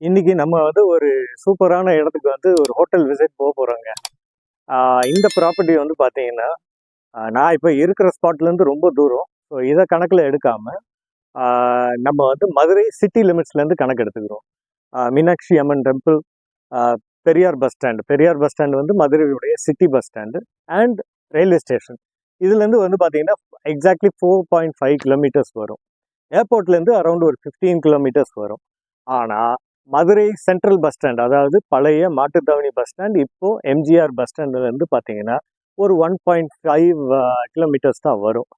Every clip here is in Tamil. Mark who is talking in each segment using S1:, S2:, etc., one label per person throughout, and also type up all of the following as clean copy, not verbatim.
S1: இன்னைக்கு நம்ம வந்து ஒரு சூப்பரான இடத்துக்கு வந்து ஒரு ஹோட்டல் விசிட் போக போகிறோங்க. இந்த ப்ராப்பர்ட்டி வந்து பார்த்தீங்கன்னா நான் இப்போ இருக்கிற ஸ்பாட்லேருந்து ரொம்ப தூரம். ஸோ இதை கணக்கில் எடுக்காமல் நம்ம வந்து மதுரை சிட்டி லிமிட்ஸ்லேருந்து கணக்கு எடுத்துக்கிறோம். Meenakshi Amman temple, Periyar bus stand. Periyar bus stand வந்து மதுரையுடைய city bus stand and railway station. இதுலேருந்து வந்து பார்த்தீங்கன்னா எக்ஸாக்ட்லி 4.5 கிலோமீட்டர்ஸ் வரும். ஏர்போர்ட்லேருந்து அரௌண்ட் ஒரு 15 கிலோமீட்டர்ஸ் வரும். ஆனால் மதுரை சென்ட்ரல் பஸ் ஸ்டாண்ட், அதாவது பழைய மாட்டுத்தாவணி பஸ் ஸ்டாண்ட், இப்போ எம்ஜிஆர் பஸ் ஸ்டாண்ட்லேருந்து பார்த்தீங்கன்னா ஒரு 1.5 கிலோமீட்டர்ஸ் தான் வரும்.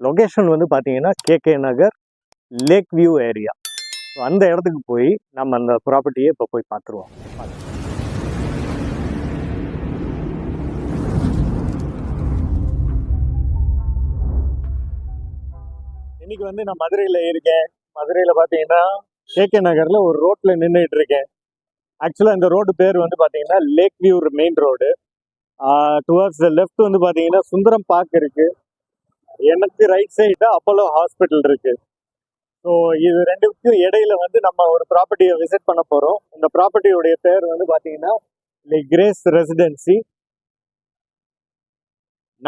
S1: லொகேஷன் வந்து பார்த்தீங்கன்னா கேகே நகர், லேக் வியூ ஏரியா. ஸோ அந்த இடத்துக்கு போய் நம்ம அந்த ப்ராப்பர்ட்டியை இப்போ போய் பார்த்துருவோம். இன்னைக்கு வந்து நான் மதுரையில் இருக்கேன். மதுரையில் பார்த்தீங்கன்னா கேகே நகரில் ஒரு ரோட்டில் நின்றுட்டு இருக்கேன். ஆக்சுவலாக இந்த ரோடு பேர் வந்து பார்த்தீங்கன்னா lake view main road. Towards the left வந்து பார்த்தீங்கன்னா சுந்தரம் பார்க் இருக்குது. எனக்கு ரைட் சைடு அப்போலோ ஹாஸ்பிட்டல் இருக்குது. ஸோ இது ரெண்டுக்கும் இடையில வந்து நம்ம ஒரு ப்ராப்பர்ட்டியை விசிட் பண்ண போகிறோம். இந்த ப்ராப்பர்ட்டியுடைய பேர் வந்து பார்த்தீங்கன்னா கிரேஸ் ரெசிடென்சி,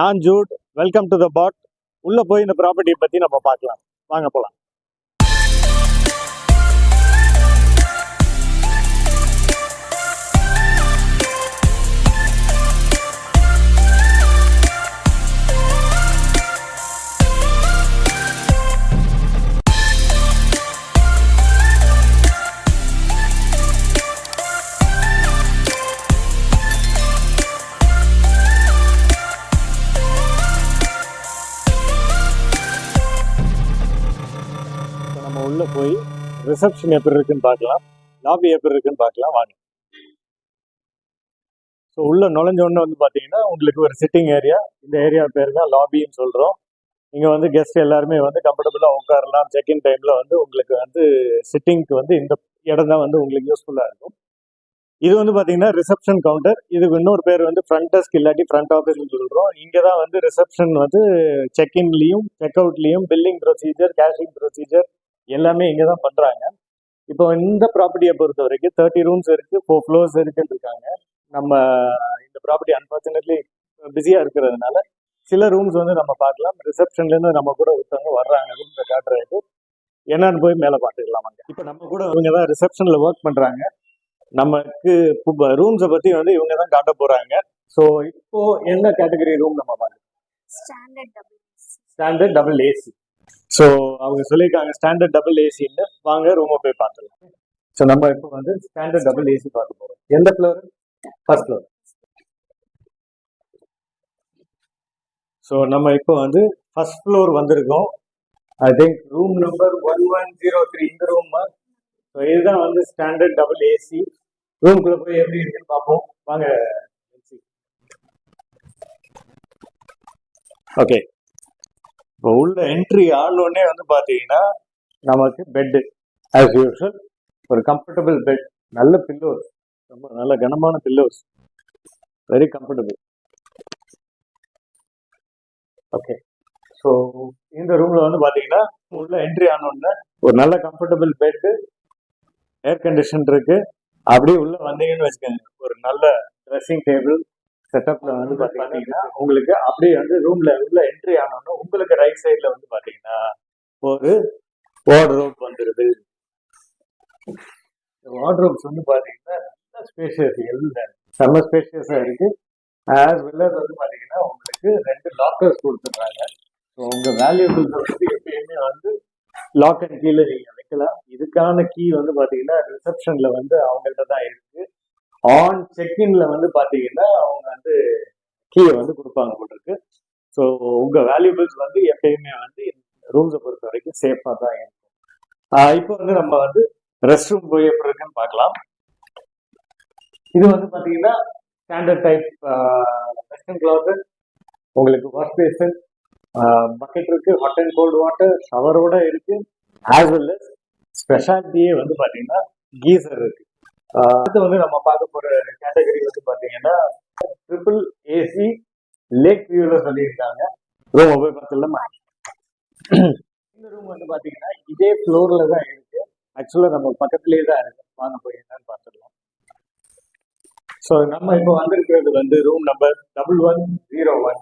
S1: நான்ஜூட். Welcome to the pad. உள்ளே போய் இந்த ப்ராப்பர்ட்டியை பற்றி நம்ம பார்க்கலாம். வாங்க போகலாம். உள்ள போய் ரிசப்ஷன் எப்படி இருக்குன்னு பார்க்கலாம், லாபி எப்படி இருக்குன்னு பார்க்கலாம் வாங்க. ஸோ உள்ள நுழைஞ்ச உடனே வந்து பார்த்தீங்கன்னா உங்களுக்கு ஒரு சிட்டிங் ஏரியா. இந்த ஏரியா பேர் தான் லாபின்னு சொல்கிறோம். இங்கே வந்து கெஸ்ட் எல்லாருமே வந்து கம்ஃபர்டபுளாக உட்காரலாம். செக்இன் டைமில் வந்து உங்களுக்கு வந்து சிட்டிங்க்கு வந்து இந்த இடம் தான் வந்து உங்களுக்கு யூஸ்ஃபுல்லாக இருக்கும். இது வந்து பார்த்தீங்கன்னா ரிசப்ஷன் கவுண்டர். இதுக்கு இன்னொரு பேர் வந்து ஃப்ரண்ட் டெஸ்க் இல்லாட்டி ஃப்ரண்ட் ஆஃபீஸ்னு சொல்கிறோம். இங்கே தான் வந்து ரிசப்ஷன் வந்து செக்இன்லேயும் செக்அவுட்லேயும் பில்லிங் ப்ரொசீஜர், கேஷிங் ப்ரொசீஜர் எல்லாமே இங்கே தான் பண்ணுறாங்க. இப்போ இந்த ப்ராப்பர்ட்டியை பொறுத்த வரைக்கும் 30 ரூம்ஸ் இருக்குது, 4 ஃப்ளோர்ஸ் இருக்குன்னு இருக்காங்க. நம்ம இந்த ப்ராப்பர்ட்டி அன்ஃபார்ச்சுனேட்லி பிஸியாக இருக்கிறதுனால சில ரூம்ஸ் வந்து நம்ம பார்க்கலாம். ரிசப்ஷன்லேருந்து நம்ம கூட ஒருத்தவங்க வர்றாங்க ரூம்ஸை காட்டுறதுக்கு. என்னன்னு போய் மேலே பார்த்துக்கலாம். இப்போ நம்ம கூட இவங்க தான் ரிசப்ஷனில் ஒர்க் பண்ணுறாங்க. நமக்கு ரூம்ஸை பற்றி வந்து இவங்க தான் காட்ட போகிறாங்க. ஸோ இப்போ என்ன கேட்டகரி ரூம் நம்ம பார்க்கலாம்? Standard double AC. ஸோ அவங்க சொல்லியிருக்காங்க ஸ்டாண்டர்ட் டபுள் ஏசின்னு. வாங்க ரூமை போய் பார்த்துக்கலாம். ஸோ நம்ம இப்போ வந்து ஸ்டாண்டர்ட் டபுள் ஏசி பார்க்க போகிறோம். எந்த ஃப்ளோர்? First floor. ஸோ நம்ம இப்போ வந்து ஃபர்ஸ்ட் ஃப்ளோர் வந்திருக்கோம். ஐ திங்க் ரூம் நம்பர் 1103 இந்த ரூம். ஸோ இதுதான் வந்து ஸ்டாண்டர்ட் டபுள் ஏசி. ரூம்குள்ளே போய் எப்படி இருக்குன்னு பார்ப்போம் வாங்க. ஓகே, இப்போ உள்ள என்ட்ரி ஆனோடனே வந்து பார்த்தீங்கன்னா நமக்கு பெட்டு ஆஸ் யூஷுவல், ஒரு கம்ஃபர்டபுள் பெட், நல்ல பில்லோஸ், ரொம்ப நல்ல கனமான pillows, very comfortable. Okay, so இந்த ரூமில் வந்து பார்த்தீங்கன்னா உள்ள என்ட்ரி ஆனோடனே ஒரு நல்ல கம்ஃபர்டபுள் பெட்டு, ஏர் கண்டிஷன் இருக்கு. அப்படியே உள்ள வந்தீங்கன்னு வச்சுக்கோங்க, ஒரு நல்ல ட்ரெஸ்ஸிங் டேபிள் செட்டப்ல வந்து பாத்தீங்கன்னா உங்களுக்கு அப்படியே வந்து ரூம்ல உள்ள என்ட்ரி ஆனோம்னா உங்களுக்கு ரைட் சைட்ல வந்து பாத்தீங்கன்னா ஒரு வார்ட்ரோப் வந்துருது. வார்ட்ரோப்ஸ் வந்து பாத்தீங்கன்னா நல்ல ஸ்பேஷியஸ், செம்ம ஸ்பேஷியஸா இருக்கு. ஆஸ் வெல் அஸ் வந்து பாத்தீங்கன்னா உங்களுக்கு 2 லாக்கர்ஸ் கொடுத்துருக்காங்க. ஸோ உங்க வேல்யூபிள்ஸ் வந்து எப்பயுமே வந்து லாக் அண்ட் கீழே நீங்க வைக்கலாம். இதுக்கான கீ வந்து பாத்தீங்கன்னா ரிசப்ஷன்ல வந்து அவங்கள்ட்ட தான் இருக்கு. ஆன் செக்இன்ல வந்து பாத்தீங்கன்னா அவங்க வந்து கீயை வந்து கொடுப்பாங்க போட்டிருக்கு. ஸோ உங்க வேல்யூபிள்ஸ் வந்து எப்பயுமே வந்து ரூம்ஸை பொறுத்த வரைக்கும் சேஃபா தான் இருக்கும். இப்போ வந்து நம்ம வந்து ரெஸ்ட் ரூம் போய் எப்படி இருக்குன்னு பார்க்கலாம். இது வந்து பாத்தீங்கன்னா ஸ்டாண்டர்ட் டைப் வெஸ்டர்ன் கிளாசட். உங்களுக்கு வாஷ் பேசன், பக்கெட் இருக்கு, ஹாட் அண்ட் கோல்டு வாட்டர், ஷவரோட இருக்கு. ஆஸ் வெல் அஸ் ஸ்பெஷாலிட்டியே வந்து பாத்தீங்கன்னா கீசர் இருக்கு. அடுத்து வந்து நம்ம பார்க்க போற கேட்டகரி வந்து பாத்தீங்கன்னா ட்ரிபிள் ஏசி லேக் வியூல சொல்லியிருக்காங்க. ரூம் போய் பார்த்துலாமா? இந்த ரூம் வந்து பாத்தீங்கன்னா இதே ஃப்ளோர்ல தான் இருக்கு. ஆக்சுவலாக நம்ம பக்கத்துலேயே தான் இருக்கு. வாங்க போய் என்னன்னு பார்த்துடலாம். ஸோ நம்ம இப்போ வந்திருக்கிறது வந்து ரூம் நம்பர் 1101.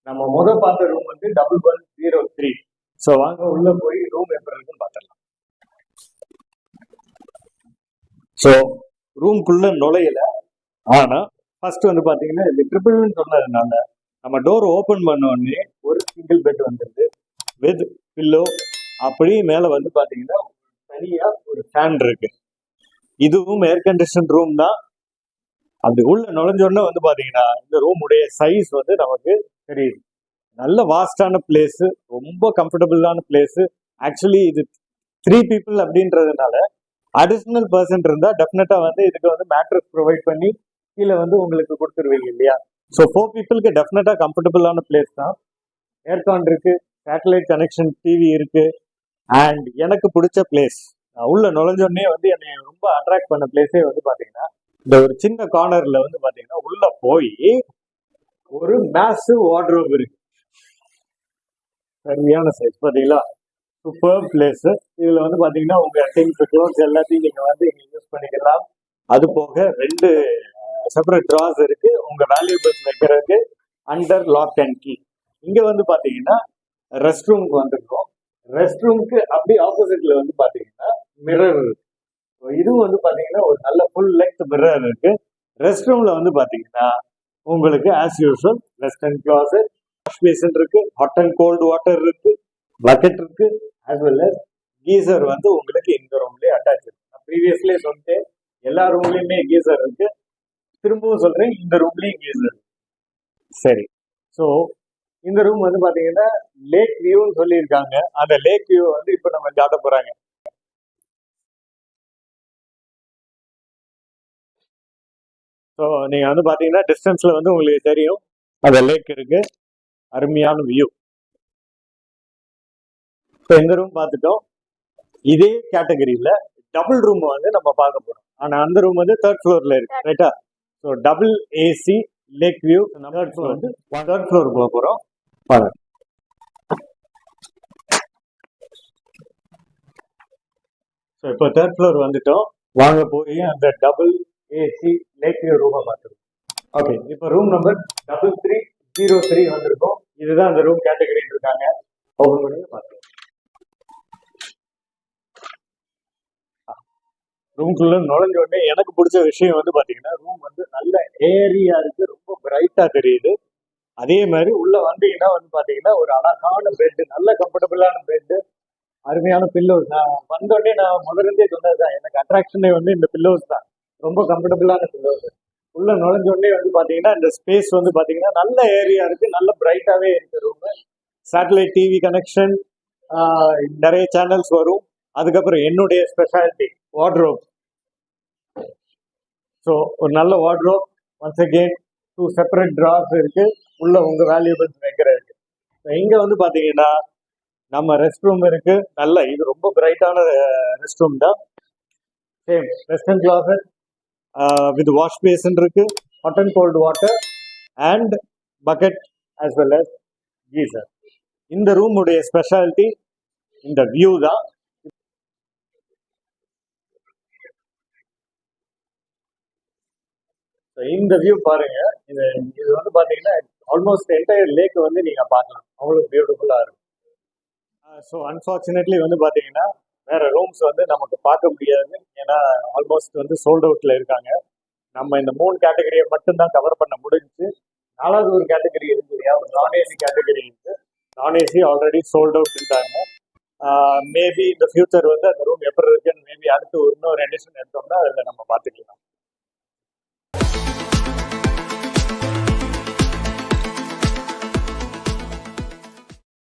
S1: நம்ம பார்த்த ரூம் வந்து 1103. ஸோ வாங்க உள்ள போய் ரூம் எப்படி இருக்குன்னு பார்த்துடலாம். ஸோ ரூம்குள்ள நுழையல. ஆனா ஃபர்ஸ்ட் வந்து பாத்தீங்கன்னா இது ட்ரிபிள்னு சொன்னதுனால நம்ம டோர் ஓபன் பண்ண உடனே ஒரு சிங்கிள் பெட் வந்துருது வித் பில்லோ. அப்படியே மேல வந்து பாத்தீங்கன்னா தனியா ஒரு ஃபேன் இருக்கு. இதுவும் ஏர் கண்டிஷன் ரூம் தான். அப்படி உள்ள நுழைஞ்ச உடனே வந்து பாத்தீங்கன்னா இந்த ரூம் உடைய சைஸ் வந்து நமக்கு தெரியுது. நல்ல வாஸ்டான பிளேஸ், ரொம்ப கம்ஃபர்டபுளான பிளேஸ். ஆக்சுவலி இது 3 people அப்படின்றதுனால அடிஷனல் பர்சன் இருந்தா டெஃபினட்டா வந்து இதுக்கு வந்து மேட்ரஸ் ப்ரொவைட் பண்ணி கீழே வந்து உங்களுக்கு கொடுத்துருவீங்க இல்லையா. ஸோ 4 peopleக்கு டெஃபினட்டா கம்ஃபர்டபுளான பிளேஸ் தான். ஏர்கான் இருக்கு, சேட்டலைட் கனெக்ஷன் டிவி இருக்கு. அண்ட் எனக்கு பிடிச்ச பிளேஸ், உள்ள நுழைஞ்சோடனே வந்து என்னை ரொம்ப அட்ராக்ட் பண்ண பிளேஸே வந்து பாத்தீங்கன்னா இந்த ஒரு சின்ன கார்னர்ல வந்து பாத்தீங்கன்னா உள்ள போய் ஒரு மேசிவ் வார்ட்ரோப் இருக்கு. சரியான சைஸ் பாத்தீங்களா, சூப்பர் பிளேஸ். இதுல வந்து பாத்தீங்கன்னா உங்க திங்ஸ் க்ளோத்ஸ் எல்லாத்தையும் நீங்க வந்து இங்க யூஸ் பண்ணிக்கலாம். அது போக 2 செப்பரேட் ட்ராஸ் இருக்கு உங்க வேல்யூபிள்ஸ் வைக்கிறதுக்கு அண்டர் லாக் அண்ட் கீ. இங்க வந்து பாத்தீங்கன்னா ரெஸ்ட் ரூமுக்கு வந்துருக்கோம். ரெஸ்ட் ரூமுக்கு அப்படி ஆப்போசிட்ல வந்து பாத்தீங்கன்னா மிரர் இருக்கு. இதுவும் வந்து பாத்தீங்கன்னா ஒரு நல்ல ஃபுல் லென்த் மிரர் இருக்கு. ரெஸ்ட் ரூம்ல வந்து பாத்தீங்கன்னா உங்களுக்கு as usual western closet, wash basin இருக்கு, ஹாட் அண்ட் கோல்டு வாட்டர் இருக்கு, பக்கெட் இருக்கு, ஆஸ் வெல் அஸ் கீசர் வந்து உங்களுக்கு இந்த ரூம்லயே அட்டாச் இருக்கு. நான் ப்ரீவியஸ்லயே சொல்லிட்டேன் எல்லா ரூம்லயுமே கீசர் இருக்கு. திரும்பவும் சொல்றேன் இந்த ரூம்லயும் கீசர். சரி, ஸோ இந்த ரூம் வந்து பாத்தீங்கன்னா லேக் வியூன்னு சொல்லியிருக்காங்க. அந்த லேக் வியூ வந்து இப்ப நம்ம காட்ட போறாங்க. ஸோ நீங்க வந்து பாத்தீங்கன்னா டிஸ்டன்ஸ்ல வந்து உங்களுக்கு தெரியும் அந்த லேக் இருக்கு. அருமையான வியூ. ஸோ இந்த ரூம் பார்த்துட்டோம். இதே கேட்டகரியில டபுள் ரூம் வந்து நம்ம பார்க்க போறோம். ஆனா அந்த ரூம் வந்து 3rd floorல இருக்கு, ரைட்டா? So double AC lake view. 3rd floor வந்து 3rd floor போக போறோம். பாருங்க. ஸோ இப்போ 3rd floor வந்துட்டோம். வாங்க போய் அந்த டபுள் ஏசி லேக் வியூ ரூமை பார்த்துருக்கோம். ஓகே, இப்போ ரூம் நம்பர் 3303 வந்திருக்கோம். இதுதான் அந்த ரூம் கேட்டகரி இருக்காங்க. ஓபன் பண்ணி பார்த்துருக்கோம். ரூம்குள்ள நுழைஞ்ச உடனே எனக்கு பிடிச்ச விஷயம் வந்து பாத்தீங்கன்னா ரூம் வந்து நல்ல ஏரியா இருக்கு, ரொம்ப பிரைட்டா தெரியுது. அதே மாதிரி உள்ள வந்தீங்கன்னா வந்து பாத்தீங்கன்னா ஒரு அழகான பெட், நல்ல கம்ஃபர்டபுளான பெட், அருமையான பில்லோஸ். நான் வந்தோடனே நான் முதலிருந்தே சொன்னதுதான், எனக்கு அட்ராக்ஷனே வந்து இந்த பில்லோஸ் தான். ரொம்ப கம்ஃபர்டபுளான பில்லோஸ். உள்ள நுழைஞ்ச உடனே வந்து பாத்தீங்கன்னா இந்த ஸ்பேஸ் வந்து பாத்தீங்கன்னா நல்ல ஏரியா இருக்கு, நல்ல பிரைட்டாவே இருக்கு ரூம். சேட்டலைட் டிவி கனெக்ஷன், நிறைய சேனல்ஸ் வரும். அதுக்கப்புறம் என்னுடைய ஸ்பெஷாலிட்டி வார்ட்ரோப். ஸோ ஒரு நல்ல wardrobe. Once again 2 separate Dras இருக்கு உள்ள உங்க வேல்யூபிள்ஸ் வைக்கிறதுக்கு. இங்க வந்து பாத்தீங்கன்னா நம்ம ரெஸ்ட் ரூம் இருக்கு. நல்ல இது ரொம்ப பிரைட்டான ரெஸ்ட் ரூம் தான். Same western closet with wash basin இருக்கு, hot and cold water and bucket as well as geyser. இந்த ரூம் உடைய ஸ்பெஷாலிட்டி இந்த வியூ தான். இந்த வியூ பாருங்க. இது வந்து பாத்தீங்கன்னா ஆல்மோஸ்ட் என்டையர் லேக் வந்து நீங்க பார்க்கலாம். அவ்வளவு பியூட்டிஃபுல்லா இருக்கும். ஸோ அன்பார்ச்சுனேட்லி வந்து பாத்தீங்கன்னா வேற ரூம்ஸ் வந்து நமக்கு பார்க்க முடியாது. ஏன்னா ஆல்மோஸ்ட் வந்து சோல்ட் அவுட்ல இருக்காங்க. நம்ம இந்த 3 கேட்டகரியை மட்டும்தான் கவர் பண்ண முடிஞ்சு. 4வது ஒரு கேட்டகரி இருக்கு இல்லையா, ஒரு நான் ஏசி கேட்டகரி இருக்கு. நான் ஏசி ஆல்ரெடி சோல்ட் அவுட் இருக்காங்க. மேபி இந்த ஃபியூச்சர் வந்து அந்த ரூம் எப்படி இருக்குன்னு மேபி அடுத்து இன்னொரு எடிஷன் எடுத்தோம்னா அதில் நம்ம பார்த்துக்கலாம்.